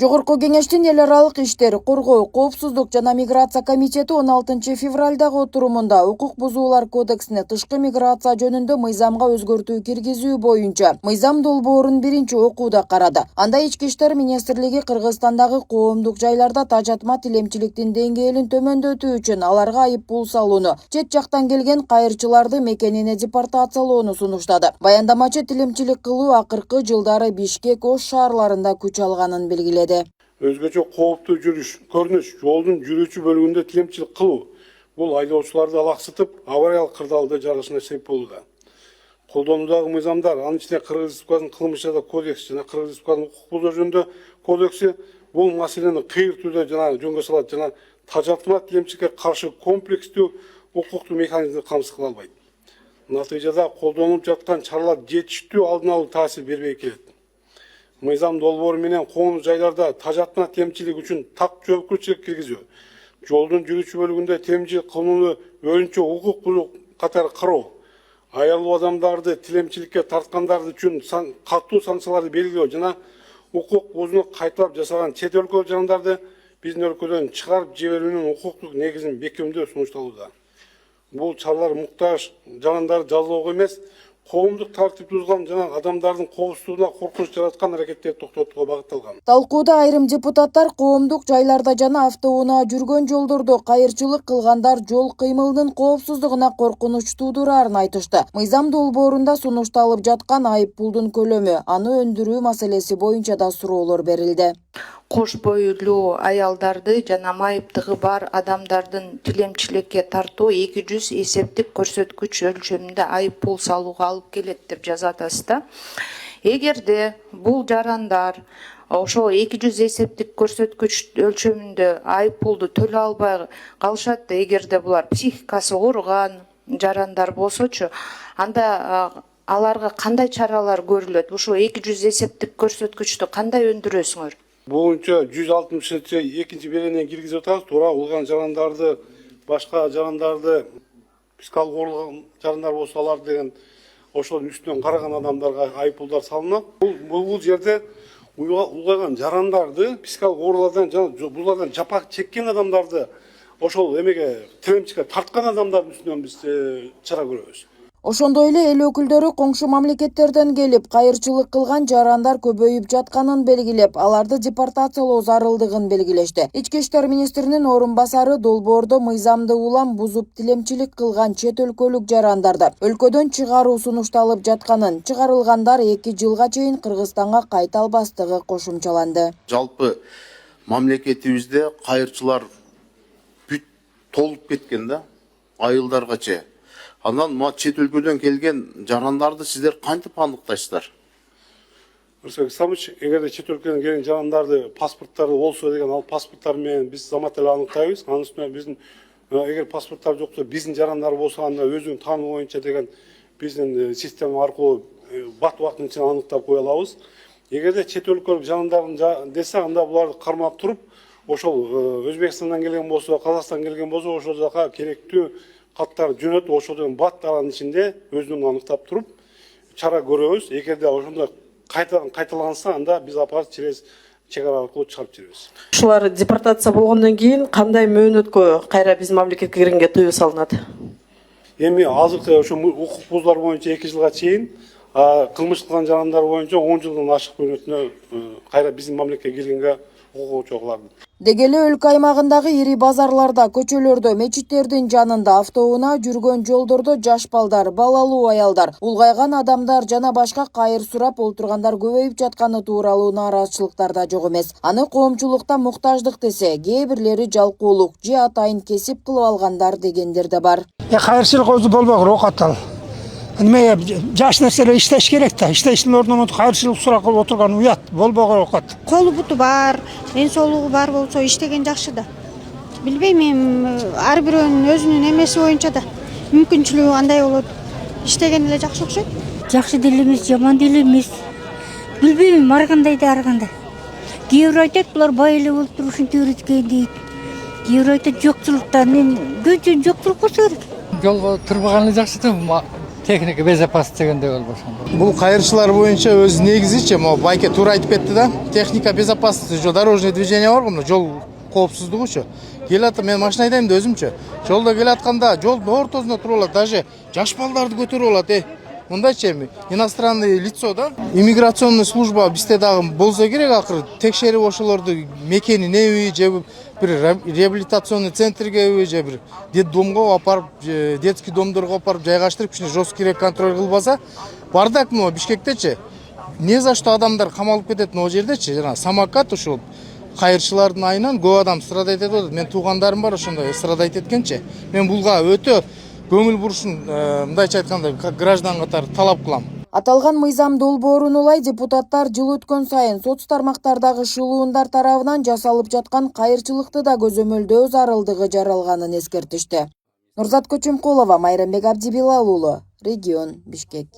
Жогорку кеңештин эл аралык иштер, коргоо, коопсуздук жана миграция комитети 16 февралдагы отурумунда укук бузуулар кодексине тышкы миграция жөнүндө мыйзамга өзгөртүү киргизүү боюнча мыйзам долбоорун биринчи окууда карады. Анда Ички иштер министрлиги Кыргызстандагы коомдук жайларда тажатма тилемчиликтин деңгээлин төмөндөтүү үчүн аларга айып пул салууну, чет жактан келген кайырчыларды мекенине депортациялоону сунуштады. Баяндамачы тилемчилик кылуу акыркы жылдары Бишкек, Ош шаарларында күч алганын белгиледи. Өзгөчө кооптуу көрүнүш жолдун жүрүүчү бөлүгүндө тилемчилик кылуу бул айдоочуларды алаксытып, авариялык кырдаалды жарышына себеп болууда. Колдонуудагы мыйзамдар, анын ичинде Кыргыз Республикасынын кылмыш жаза кодекси жана Кыргыз Республикасынын укук бузуу жөнүндө кодекси бул маселени кыйыр түрдө жана жөнгө салат жана тажатма тилемчиликке каршы комплекстүү укуктук механизмди камсыз кыла албайт. Натыйжада колдонулуп жаткан чаралар жетиштүү алдын алуу таасир бербей келет. Мыйзам долбоору менен коомдук жайларда тажатма тиемчилик үчүн так жоопкерчилик киргизүү, жолдун жүрүүчү бөлүгүндө тиемчилик кылууну өзүнчө укук бузуу катары кароо, аялуу адамдарды тилемчиликке тарткандар үчүн катуу санкцияларды белгилөө жана укук бузууну кайталап жасаган чет өлкө жандарды биздин өлкөдөн чыгарып жиберүүнүн укуктук негизин бекемдөө сунушталууда. Бул чаралар муктаж жандарды жазалоого эмес, коомдук тартипти бузган жана адамдардын коопсуздугуна коркунуч жараткан аракеттерди токтотууга багытталган. Талкууда айрым депутаттар коомдук жайларда жана автоунаа жүргөн жолдордо кайырчылык кылгандар жол кыймылынын коопсуздугуна коркунуч туудураарын айтышты. Мыйзам долбоорунда сунушталып жаткан айып пулдун көлөмү, аны өндүрүү маселеси боюнча да суроолор берилди. Кош бойлуу аялдарды жана майыптыгы бар адамдардын тилемчиликке тартуу 200 эсептик көрсөткүч өлчөмүндө айып пул салууга алып келет деп жазат атасызда. Эгерде бул жарандар ошол 200 эсептик көрсөткүч өлчөмүндө айып пулду төлөй албай калышат, эгерде булар психикасы ооруган жарандар болсочу, анда аларга кандай чаралар көрүлөт? Ошо 200 эсептик көрсөткүчтү кандай өндүрөсүңөр? Буюнча 162 беренеге киргизип атабыз. Туура улган жарандарды, башка жарандарды, психикалык оорулган жарандар болсо алар деген ошонун үстүнөн караган адамдарга айып пулдар салынат. Бул жерде улгайган жарандарды, психикалык оорулардан жана булардан жапа чеккен адамдарды, ошол эмеге тилемчиликке тарткан адамдардын үстүнөн биз чара көрөбүз. Ошондой эле эл өкүлдөрү коңшу мамлекеттерден келип кайырчылык кылган жарандар көбөйүп жатканын белгилеп, аларды депортациялоо зарылдыгын белгилешти. Ички иштер министринин орун басары долбоордо мыйзамды улам бузуп тилемчилик кылган чет өлкөлүк жарандарды өлкөдөн чыгаруу сунушталып жатканын, чыгарылгандар 2 жылга чейин Кыргызстанга кайта албастыгы кошумчаланды. Жалпы мамлекетибизде кайырчылар бүт толуп кеткен да, айылдаргача. Андан чет өлкөдөн келген жарандарды сиздер кантип аныктайсыздар? Рысбек Самыч, эгерде чет өлкөдөн келген жарандарды паспорттары болсо деген, ал паспорттар менен биз замат эле аныктайбыз. Анын үстүнө биздин эгер паспорттар жоксо, биздин жарандар болсо, анда өзүнүн таануу боюнча деген биздин система аркылуу бат убактын ичинде аныктап кое алабыз. Эгерде чет өлкөлүк жарандарын десе, анда буларды кармап туруп, ошол Өзбекстандан келген болсо, Казакстандан келген болсо, ошол жака керектүү каттар жөнөтүп, ошодон бат аранын ичинде өзүн аныктап туруп чара көрөбүз. Эгерде ошондой кайталанса, анда биз апарып через чек ара аркылуу чыгарып жиберебиз. Ушулар депортация болгондон кийин кандай мөөнөткө кайра биздин мамлекетке киргенге тыюу салынат? Эми азыркы ошо укук бузуулар боюнча 2 жылга чейин, кылмыш кылган жарандар боюнча 10 жылдан ашык мөөнөтүнө кайра биздин мамлекетке киргенге укугу чогуларды. Деги эле өлкө аймагындагы ири базарларда, көчөлөрдө, мечиттердин жанында, автоунаа жүргөн жолдордо жаш балдар, балалуу аялдар, улгайган адамдар жана башка кайыр сурап олтургандар көбөйүп жатканы тууралуу нааразычылыктар да жок эмес. Аны коомчулукта муктаждык десе, кээ бирлери жалкоолук же атайын кесип кылып алгандар дегендер да бар. Кайырчылык өзү болбогор, окаттал. Эме жаш нерселер иштеш керек да. Иштештин ордуна кайырчылык сурап отурган уят, болбогор окат. Колу буту бар, ден соолугу бар болсо иштеген жакшы да. Билбейм, ар бирөөнүн өзүнүн эмеси боюнча да мүмкүнчүлүгү андай болот. Иштеген эле жакшы окшойт. Жакшы деле эмес, жаман деле эмес. Билбейм, ар кандай да ар кандай. Кээ бирөө айтат, булар бай эле болуп туруп ушинтип өткөн дейт. Кээ бирөө айтат, жокчулуктан, көчө жокчулук болсо керек. Жолго турбаганы жакшы да, техника безопасность дегенде болуп ошондо. Бул кайрчылар боюнча өз негизичи могу байке туура айтып кетти да. Техника безопасности, дорожный движение бар го, жол коопсуздугучу. Келатып мен машина айдайм да өзүмчө. Жолдо келатканда жолдун ортосунда туруп алат, даже жаш балдарды көтөрүп алат. Мындайчы эми иностранный лицо да. Иммиграционный служба бизде дагы болсо керек, акыры текшерип ошолорду мекенинеби же бир реабилитационный центрге же бир детдомго апарып, детский домдорго апарып жайгаштырып, кичине жесткирээк контроль кылбаса, бардак могу Бишкектечи не за что адамдар камалып кетет могу жердечи, жана самокат ушул кайрчылардын айынан көп адам страдайт этип атат. Мен туугандарым бар ошондой страдайт эткенчи. Мен булга өтө көңүл бурушун, мындайча айтканда, как граждан катары талап кылам. Аталган мыйзам долбоорун улай депутаттар жыл өткөн сайын соц тармактардагы шылуундар тарабынан жасалып жаткан кайрчылыкты да көзөмөлдөө зарылдыгы жаралганын эскертишти. Нурзат Көчөмкулова, Майрамбек Абдибилал уулу, Регион, Бишкек.